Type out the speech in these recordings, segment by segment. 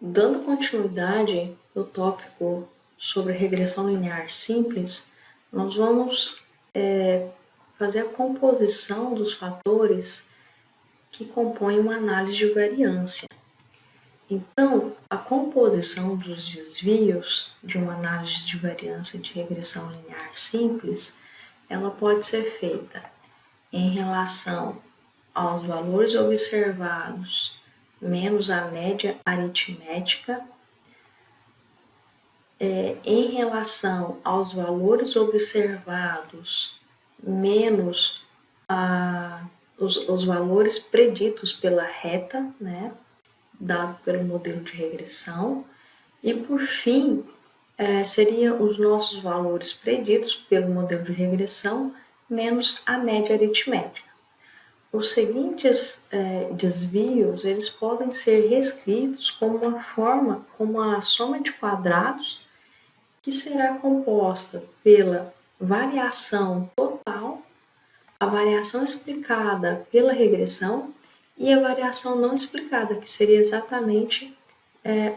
Dando continuidade no tópico sobre regressão linear simples, nós vamos fazer a composição dos fatores que compõem uma análise de variância. Então, a composição dos desvios de uma análise de variância de regressão linear simples, ela pode ser feita em relação aos valores observados menos a média aritmética, em relação aos valores observados menos os valores preditos pela reta, né, dado pelo modelo de regressão, e por fim, seriam os nossos valores preditos pelo modelo de regressão menos a média aritmética. Os seguintes desvios, eles podem ser reescritos como a soma de quadrados, que será composta pela variação total, a variação explicada pela regressão e a variação não explicada, que seria exatamente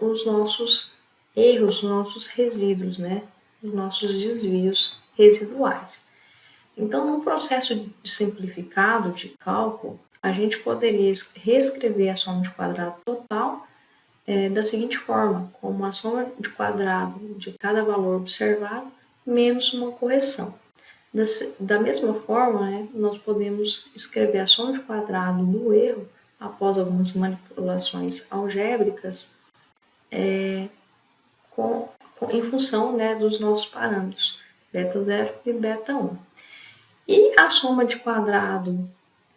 os nossos erros, os nossos resíduos, né? Os nossos desvios residuais. Então, no processo de simplificado de cálculo, a gente poderia reescrever a soma de quadrado total da seguinte forma, como a soma de quadrado de cada valor observado menos uma correção. Da mesma forma, né, nós podemos escrever a soma de quadrado do erro após algumas manipulações algébricas em função, né, dos nossos parâmetros beta 0 e beta 1. E a soma de quadrado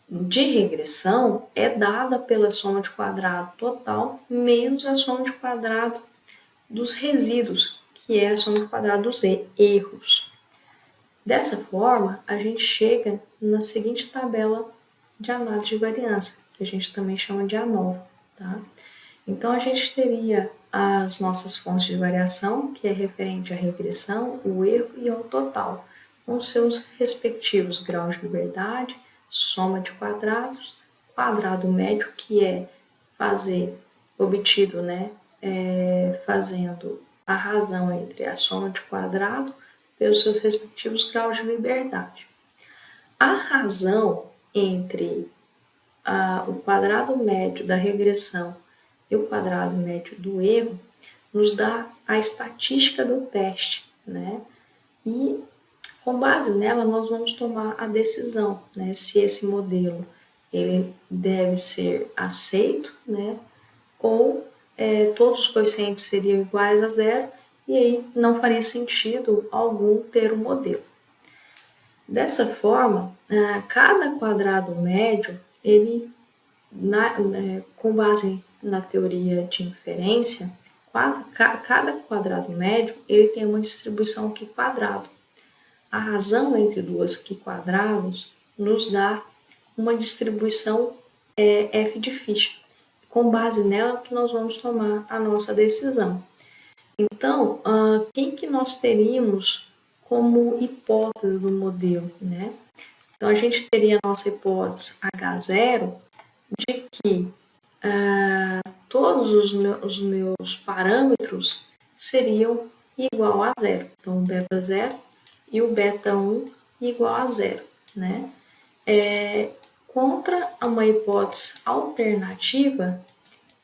de regressão é dada pela soma de quadrado total menos a soma de quadrado dos resíduos, que é a soma de quadrado dos erros. Dessa forma, a gente chega na seguinte tabela de análise de variância, que a gente também chama de ANOVA, tá? Então, a gente teria as nossas fontes de variação, que é referente à regressão, o erro e ao total, com seus respectivos graus de liberdade, soma de quadrados, quadrado médio, que é obtido, né, fazendo a razão entre a soma de quadrado pelos seus respectivos graus de liberdade. A razão entre o quadrado médio da regressão e o quadrado médio do erro nos dá a estatística do teste, né? E com base nela, nós vamos tomar a decisão, né, se esse modelo ele deve ser aceito, né, ou todos os coeficientes seriam iguais a zero, e aí não faria sentido algum ter um modelo. Dessa forma, cada quadrado médio, ele, com base na teoria de inferência, cada quadrado médio ele tem uma distribuição Q quadrado. A razão entre duas Q quadrados nos dá uma distribuição f de Fischer. Com base nela que nós vamos tomar a nossa decisão. Então, quem que nós teríamos como hipótese do modelo, né? Então, a gente teria a nossa hipótese H0 de que todos os meus parâmetros seriam igual a zero. Então, o beta 0 e o beta 1 igual a zero, né? Contra uma hipótese alternativa,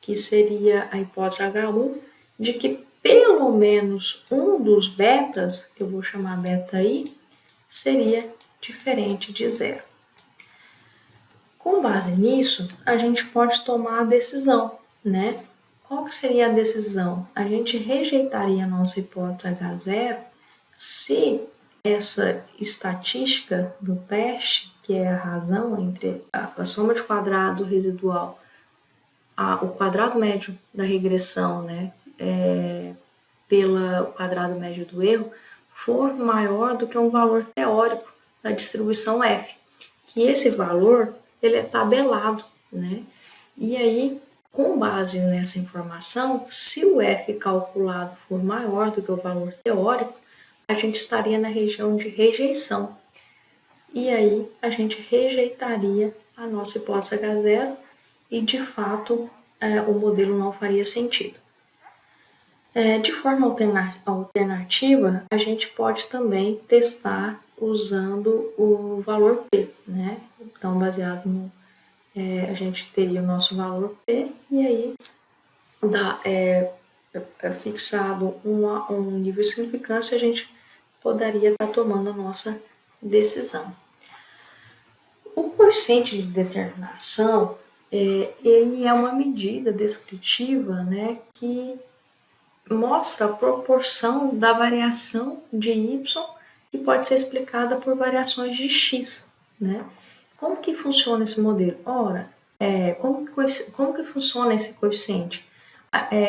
que seria a hipótese H1, de que pelo menos um dos betas, que eu vou chamar beta I, seria diferente de zero. Com base nisso, a gente pode tomar a decisão, né? Qual que seria a decisão? A gente rejeitaria a nossa hipótese H0 se essa estatística do teste, que é a razão entre a soma de quadrado residual, o quadrado médio da regressão, né, pelo quadrado médio do erro, for maior do que um valor teórico da distribuição f, que esse valor ele é tabelado, né? E aí, com base nessa informação, se o f calculado for maior do que o valor teórico, a gente estaria na região de rejeição. E aí, a gente rejeitaria a nossa hipótese H0 e, de fato, o modelo não faria sentido. De forma alternativa, a gente pode também testar usando o valor P, né? Então, baseado no... a gente teria o nosso valor P e aí fixado um nível de significância, a gente poderia estar tomando a nossa decisão. O quociente de determinação, ele é uma medida descritiva, né, que mostra a proporção da variação de y que pode ser explicada por variações de x, né? Como que funciona esse modelo? Ora, como que funciona esse coeficiente?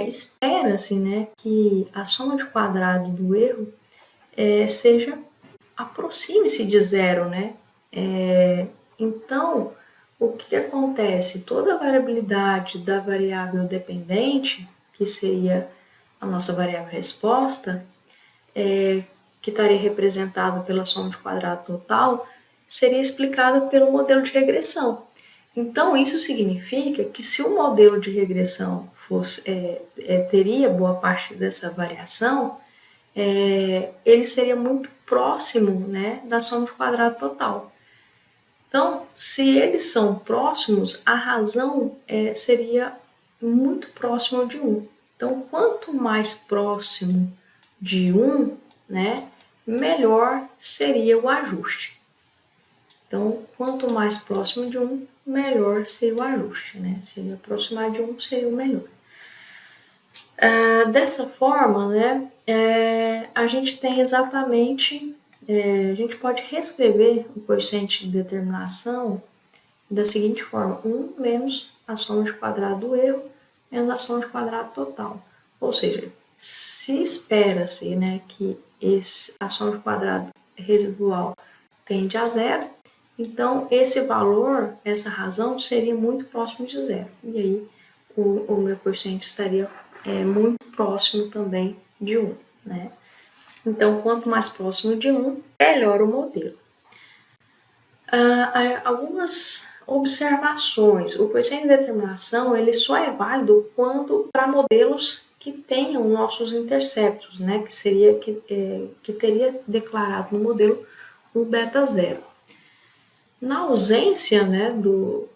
Espera-se, né, que a soma de quadrado do erro seja aproxime-se de zero, né? Então, o que acontece? Toda a variabilidade da variável dependente, que seria a nossa variável resposta, que estaria representada pela soma de quadrado total, seria explicada pelo modelo de regressão. Então, isso significa que se o modelo de regressão fosse, teria boa parte dessa variação, ele seria muito próximo, né, da soma de quadrado total. Então, se eles são próximos, a razão seria muito próxima de 1. Então, quanto mais próximo de 1, né, melhor seria o ajuste. Então, quanto mais próximo de 1, melhor seria o ajuste, né? Se ele aproximar de 1, seria o melhor. Dessa forma, né, a gente tem exatamente, a gente pode reescrever o coeficiente de determinação da seguinte forma: 1 menos a soma de quadrado do erro menos a soma de quadrado total. Ou seja, se espera-se, né, que a soma de quadrado residual tende a zero, então esse valor, essa razão, seria muito próximo de zero. E aí o meu coeficiente estaria muito próximo também de 1, né? Então, quanto mais próximo de 1, melhor o modelo. Algumas observações. O coeficiente de determinação ele só é válido quando para modelos que tenham nossos interceptos, né? Que teria declarado no modelo um beta zero. Na ausência, né, do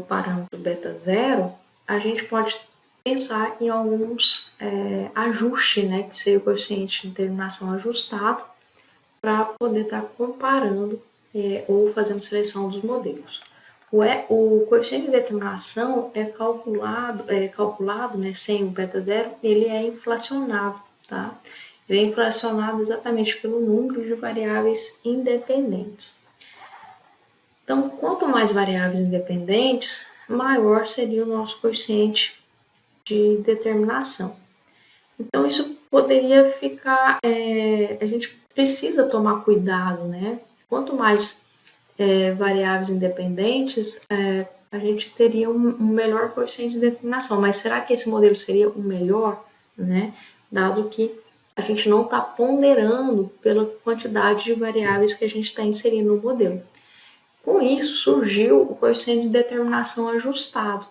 parâmetro beta zero, a gente pode pensar em alguns ajustes, né, que seria o coeficiente de determinação ajustado, para poder estar comparando ou fazendo seleção dos modelos. O coeficiente de determinação é calculado, né, sem o beta zero, ele é inflacionado, tá? Ele é inflacionado exatamente pelo número de variáveis independentes. Então, quanto mais variáveis independentes, maior seria o nosso coeficiente de determinação. Então, isso poderia ficar... a gente precisa tomar cuidado, né? Quanto mais variáveis independentes, a gente teria um melhor coeficiente de determinação. Mas será que esse modelo seria o melhor, né? Dado que a gente não está ponderando pela quantidade de variáveis que a gente está inserindo no modelo. Com isso, surgiu o coeficiente de determinação ajustado,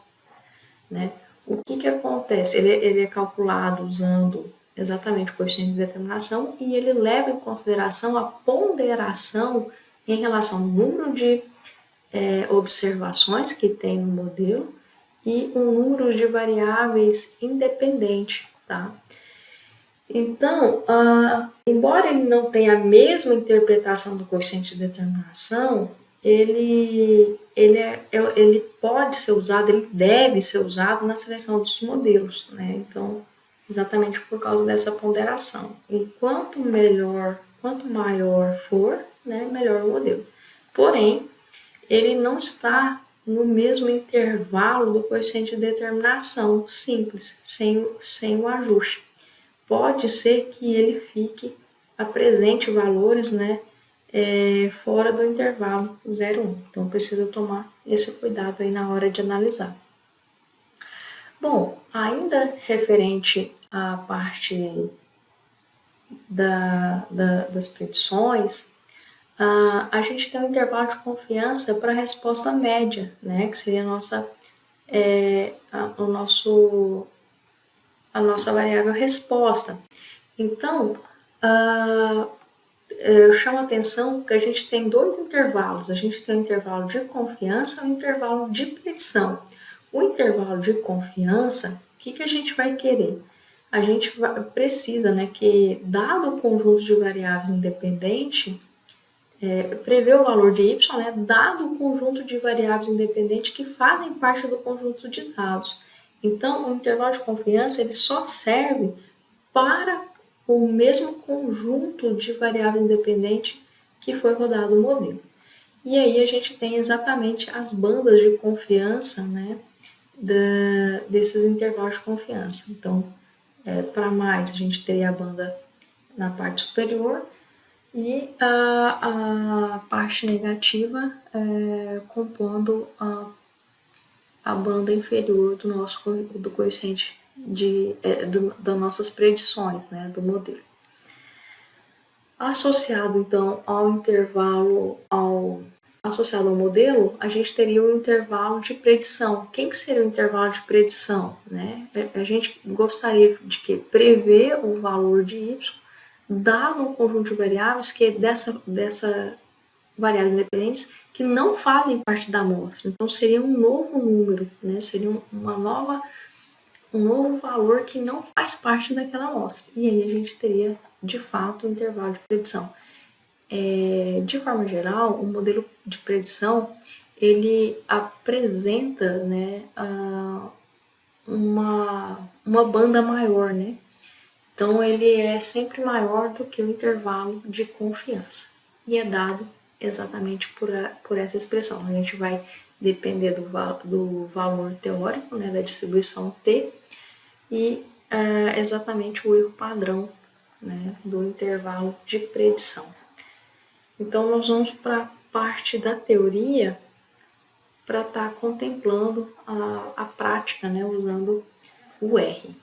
né? O que acontece? Ele é calculado usando exatamente o coeficiente de determinação e ele leva em consideração a ponderação em relação ao número de observações que tem no modelo e o número de variáveis independente, tá? Então, embora ele não tenha a mesma interpretação do coeficiente de determinação, ele pode ser usado, ele deve ser usado na seleção dos modelos, né? Então, exatamente por causa dessa ponderação. E quanto maior for, né, melhor o modelo. Porém, ele não está no mesmo intervalo do coeficiente de determinação simples, sem o ajuste. Pode ser que ele apresente valores, né, fora do intervalo 0,1. Então, precisa tomar esse cuidado aí na hora de analisar. Bom, ainda referente à parte das predições, a gente tem um intervalo de confiança para a resposta média, né, que seria o nosso a nossa variável resposta. Então, eu chamo a atenção que a gente tem dois intervalos. A gente tem o intervalo de confiança e o intervalo de predição. O intervalo de confiança, o que a gente vai querer? A gente precisa, né, que dado o conjunto de variáveis independente, prever o valor de y, né, dado o conjunto de variáveis independentes que fazem parte do conjunto de dados. Então, o intervalo de confiança ele só serve para o mesmo conjunto de variáveis independentes que foi rodado o modelo. E aí a gente tem exatamente as bandas de confiança, né, desses intervalos de confiança. Então, para mais, a gente teria a banda na parte superior e a parte negativa compondo a banda inferior do coeficiente das nossas predições, né, do modelo. Associado, então, associado ao modelo, a gente teria o intervalo de predição. Quem que seria o intervalo de predição? Né? A gente gostaria de prever o valor de y, dado um conjunto de variáveis que é dessa variáveis independentes que não fazem parte da amostra. Então, seria um novo número, né? Seria um novo valor que não faz parte daquela amostra. E aí a gente teria, de fato, o intervalo de predição. De forma geral, o modelo de predição, ele apresenta, né, uma banda maior, né? Então, ele é sempre maior do que o intervalo de confiança. E é dado exatamente por essa expressão. A gente vai depender do valor teórico, né, da distribuição T, e exatamente o erro padrão, né, do intervalo de predição. Então, nós vamos para a parte da teoria para estar contemplando a prática, né, usando o R.